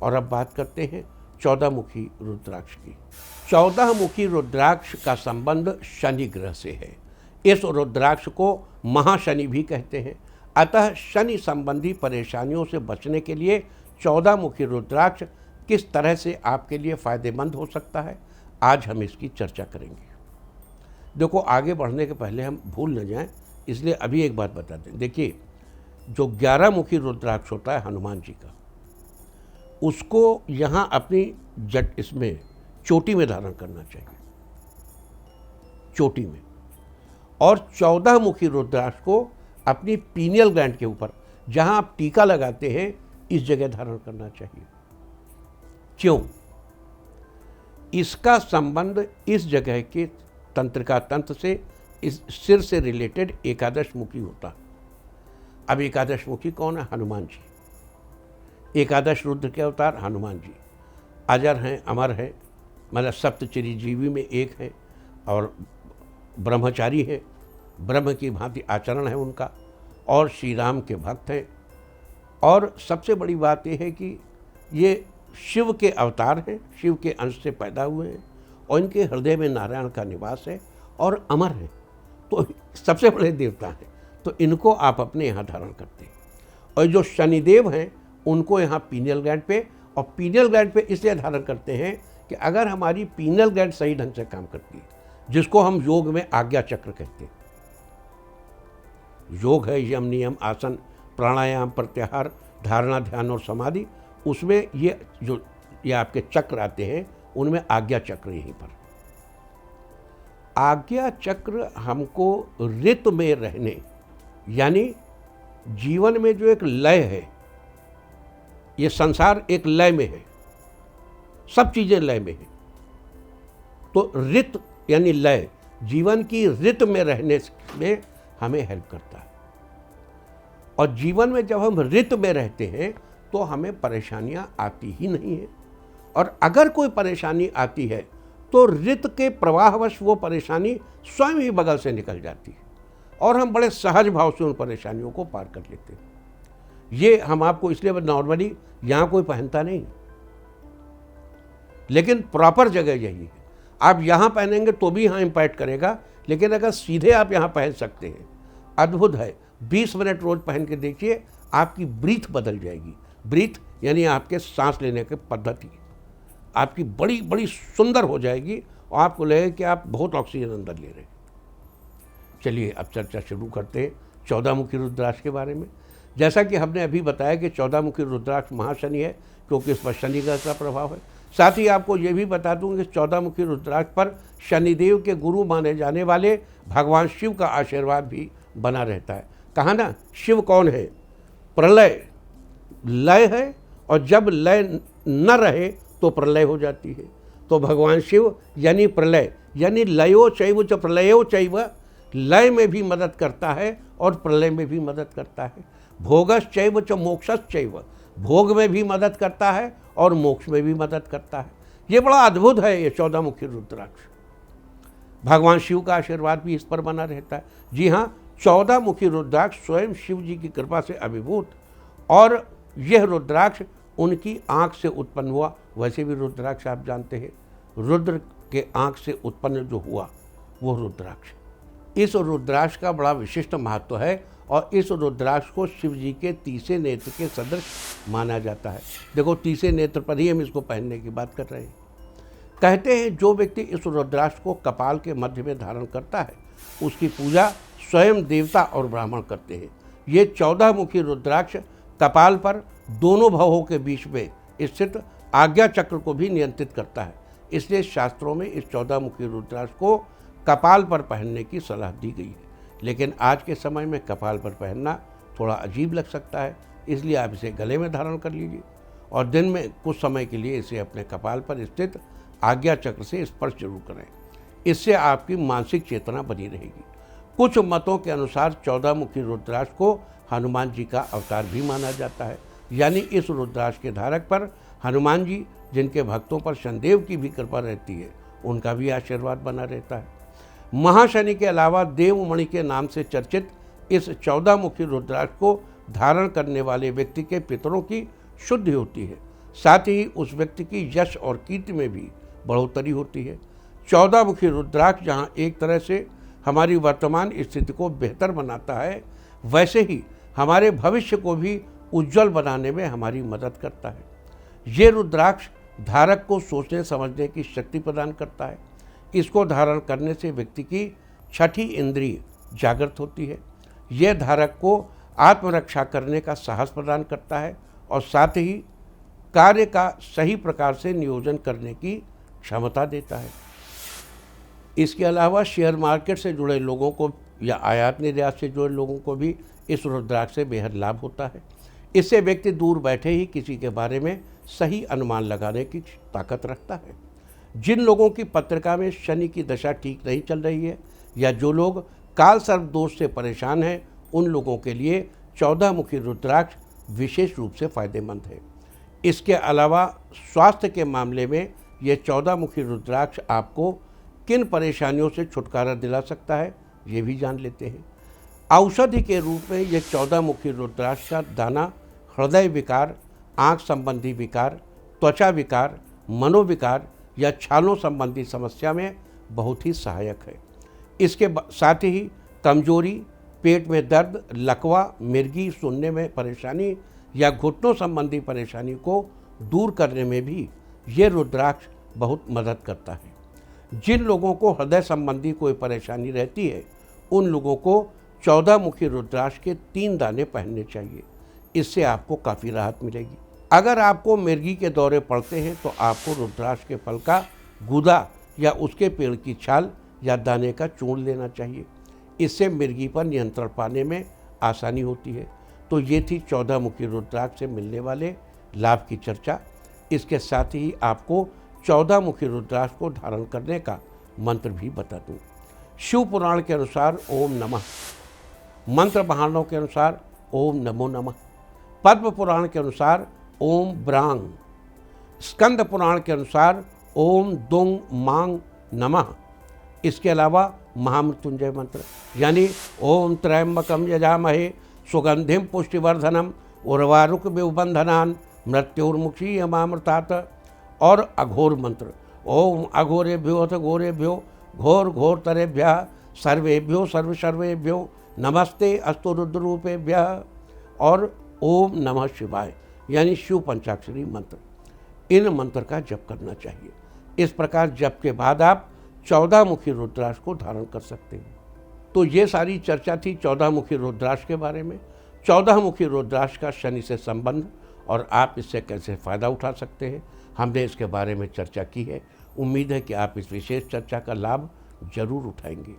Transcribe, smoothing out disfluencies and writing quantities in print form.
और अब बात करते हैं 14 मुखी रुद्राक्ष की। 14 मुखी रुद्राक्ष का संबंध शनि ग्रह से है। इस रुद्राक्ष को महाशनि भी कहते हैं। अतः शनि संबंधी परेशानियों से बचने के लिए 14 मुखी रुद्राक्ष किस तरह से आपके लिए फायदेमंद हो सकता है, आज हम इसकी चर्चा करेंगे। देखो, आगे बढ़ने के पहले हम भूल न जाएं, इसलिए अभी एक बात बता दें। देखिए, जो 11 मुखी रुद्राक्ष होता है हनुमान जी का, उसको यहाँ अपनी इसमें चोटी में धारण करना चाहिए, चोटी में। और 14 मुखी रुद्राक्ष को अपनी पीनियल ग्लैंड के ऊपर, जहाँ आप टीका लगाते हैं, इस जगह धारण करना चाहिए। क्यों? इसका संबंध इस जगह के तंत्रिका तंत्र से, इस सिर से रिलेटेड एकादश मुखी होता है। अब एकादश मुखी कौन है? हनुमान जी। एकादश रुद्र के अवतार हनुमान जी अजर हैं, अमर हैं, मतलब सप्त चिरंजीवी में एक है, और ब्रह्मचारी है, ब्रह्म की भांति आचरण है उनका, और श्री राम के भक्त हैं। और सबसे बड़ी बात यह है कि ये शिव के अवतार हैं, शिव के अंश से पैदा हुए हैं, और इनके हृदय में नारायण का निवास है, और अमर हैं, तो सबसे बड़े देवता हैं। तो इनको आप अपने यहाँ धारण करते हैं। और जो शनिदेव हैं, उनको यहाँ पीनियल ग्लैंड पे, और पीनियल ग्लैंड पे इसलिए धारण करते हैं कि अगर हमारी पीनियल ग्लैंड सही ढंग से काम करती है, जिसको हम योग में आज्ञा चक्र कहते हैं। योग है यम नियम आसन प्राणायाम प्रत्याहार धारणा ध्यान और समाधि, उसमें ये आपके चक्र आते हैं, उनमें आज्ञा चक्र यहीं पर। आज्ञा चक्र हमको ऋत में रहने, यानी जीवन में जो एक लय है, ये संसार एक लय में है, सब चीजें लय में है। तो ऋत यानी लय, जीवन की ऋत में रहने में हमें हेल्प करता है। और जीवन में जब हम ऋत में रहते हैं तो हमें परेशानियां आती ही नहीं है। और अगर कोई परेशानी आती है तो ऋत के प्रवाहवश वो परेशानी स्वयं ही बगल से निकल जाती है, और हम बड़े सहज भाव से उन परेशानियों को पार कर लेते हैं। ये हम आपको इसलिए नॉर्मली यहाँ कोई पहनता नहीं, लेकिन प्रॉपर जगह यही है। आप यहाँ पहनेंगे तो भी यहाँ इम्पैक्ट करेगा, लेकिन अगर सीधे आप यहाँ पहन सकते हैं, अद्भुत है। 20 मिनट रोज पहन के देखिए, आपकी ब्रीथ बदल जाएगी। ब्रीथ यानी आपके सांस लेने की पद्धति आपकी बड़ी बड़ी सुंदर हो जाएगी, और आपको लगेगा कि आप बहुत ऑक्सीजन अंदर ले रहे हैं। चलिए अब चर्चा शुरू करते हैं 14 मुखी रुद्राक्ष के बारे में। जैसा कि हमने अभी बताया कि 14 मुखी रुद्राक्ष महाशनि है, क्योंकि इस पर शनि ग्रह का प्रभाव है। साथ ही आपको ये भी बता दूं कि 14 मुखी रुद्राक्ष पर शनिदेव के गुरु माने जाने वाले भगवान शिव का आशीर्वाद भी बना रहता है। कहा ना, शिव कौन है? प्रलय, लय है, और जब लय न रहे तो प्रलय हो जाती है। तो भगवान शिव यानी प्रलय, यानी लयो चैव च प्रलयो चैव, लय में भी मदद करता है और प्रलय में भी मदद करता है। भोगश्चैव च मोक्षश्चैव, भोग में भी मदद करता है और मोक्ष में भी मदद करता है। ये बड़ा अद्भुत है ये 14 मुखी रुद्राक्ष। भगवान शिव का आशीर्वाद भी इस पर बना रहता है। जी हाँ, 14 मुखी रुद्राक्ष स्वयं शिव जी की कृपा से अभिभूत, और यह रुद्राक्ष उनकी आंख से उत्पन्न हुआ। वैसे भी रुद्राक्ष आप जानते हैं, रुद्र के आंख से उत्पन्न जो हुआ वो रुद्राक्ष। इस रुद्राक्ष का बड़ा विशिष्ट महत्व है, और इस रुद्राक्ष को शिव जी के तीसरे नेत्र के सदृश माना जाता है। देखो, तीसरे नेत्र पर ही हम इसको पहनने की बात कर रहे हैं। कहते हैं जो व्यक्ति इस रुद्राक्ष को कपाल के मध्य में धारण करता है, उसकी पूजा स्वयं देवता और ब्राह्मण करते हैं। ये 14 मुखी रुद्राक्ष कपाल पर दोनों भवों के बीच में स्थित आज्ञा चक्र को भी नियंत्रित करता है। इसलिए शास्त्रों में इस 14 मुखी रुद्राक्ष को कपाल पर पहनने की सलाह दी गई है। लेकिन आज के समय में कपाल पर पहनना थोड़ा अजीब लग सकता है, इसलिए आप इसे गले में धारण कर लीजिए, और दिन में कुछ समय के लिए इसे अपने कपाल पर स्थित आज्ञा चक्र से स्पर्श जरूर करें। इससे आपकी मानसिक चेतना बनी रहेगी। कुछ मतों के अनुसार 14 मुखी रुद्राक्ष को हनुमान जी का अवतार भी माना जाता है, यानी इस रुद्राक्ष के धारक पर हनुमान जी, जिनके भक्तों पर शनिदेव की भी कृपा रहती है, उनका भी आशीर्वाद बना रहता है। महाशनि के अलावा देवमणि के नाम से चर्चित इस 14 मुखी रुद्राक्ष को धारण करने वाले व्यक्ति के पितरों की शुद्धि होती है। साथ ही उस व्यक्ति की यश और कीर्ति में भी बढ़ोतरी होती है। 14 मुखी रुद्राक्ष जहाँ एक तरह से हमारी वर्तमान स्थिति को बेहतर बनाता है, वैसे ही हमारे भविष्य को भी उज्जवल बनाने में हमारी मदद करता है। ये रुद्राक्ष धारक को सोचने समझने की शक्ति प्रदान करता है। इसको धारण करने से व्यक्ति की छठी इंद्रिय जागृत होती है। यह धारक को आत्मरक्षा करने का साहस प्रदान करता है और साथ ही कार्य का सही प्रकार से नियोजन करने की क्षमता देता है। इसके अलावा शेयर मार्केट से जुड़े लोगों को या आयात निर्यात से जुड़े लोगों को भी इस रुद्राक्ष से बेहद लाभ होता है। इससे व्यक्ति दूर बैठे ही किसी के बारे में सही अनुमान लगाने की ताकत रखता है। जिन लोगों की पत्रिका में शनि की दशा ठीक नहीं चल रही है या जो लोग काल सर्प दोष से परेशान हैं, उन लोगों के लिए 14 मुखी रुद्राक्ष विशेष रूप से फायदेमंद है। इसके अलावा स्वास्थ्य के मामले में ये 14 मुखी रुद्राक्ष आपको किन परेशानियों से छुटकारा दिला सकता है, ये भी जान लेते हैं। औषधि के रूप में ये 14 मुखी रुद्राक्ष का दाना हृदय विकार, आँख संबंधी विकार, त्वचा विकार, मनोविकार या छालों संबंधी समस्या में बहुत ही सहायक है। इसके साथ ही कमजोरी, पेट में दर्द, लकवा, मिर्गी, सुनने में परेशानी या घुटनों संबंधी परेशानी को दूर करने में भी ये रुद्राक्ष बहुत मदद करता है। जिन लोगों को हृदय संबंधी कोई परेशानी रहती है, उन लोगों को 14 मुखी रुद्राक्ष के 3 दाने पहनने चाहिए। इससे आपको काफ़ी राहत मिलेगी। अगर आपको मिर्गी के दौरे पड़ते हैं तो आपको रुद्राक्ष के फल का गूदा या उसके पेड़ की छाल या दाने का चूर्ण लेना चाहिए। इससे मिर्गी पर नियंत्रण पाने में आसानी होती है। तो ये थी 14 मुखी रुद्राक्ष से मिलने वाले लाभ की चर्चा। इसके साथ ही आपको 14 मुखी रुद्राक्ष को धारण करने का मंत्र भी बता दूँ। शिव पुराण के अनुसार ओम नमः, मंत्र बहानों के अनुसार ओम नमो नमः, पद्म पुराण के अनुसार ओम ब्रांग, स्कंद पुराण के अनुसार ओम दुंग मांग नमः। इसके अलावा महामृत्युंजय मंत्र यानी ओम त्रयंबकम यजामहे सुगंधिम पुष्टिवर्धनम उर्वारुक विबंधनान मृत्युर्मुक्षीयमामृतात् और अघोर मंत्र ओम अघोरेभ्यो अथ घोरेभ्यो घोर घोर तरेभ्यः सर्वेभ्यो सर्व सर्वेभ्यो नमस्ते अस्तु रुद्ररूपेभ्यः और ओम नमः शिवाय यानी शिव पंचाक्षरी मंत्र। इन मंत्र का जप करना चाहिए। इस प्रकार जप के बाद आप 14 मुखी रुद्राक्ष को धारण कर सकते हैं। तो ये सारी चर्चा थी 14 मुखी रुद्राक्ष के बारे में। 14 मुखी रुद्राक्ष का शनि से संबंध और आप इससे कैसे फ़ायदा उठा सकते हैं, हमने इसके बारे में चर्चा की है। उम्मीद है कि आप इस विशेष चर्चा का लाभ जरूर उठाएंगे।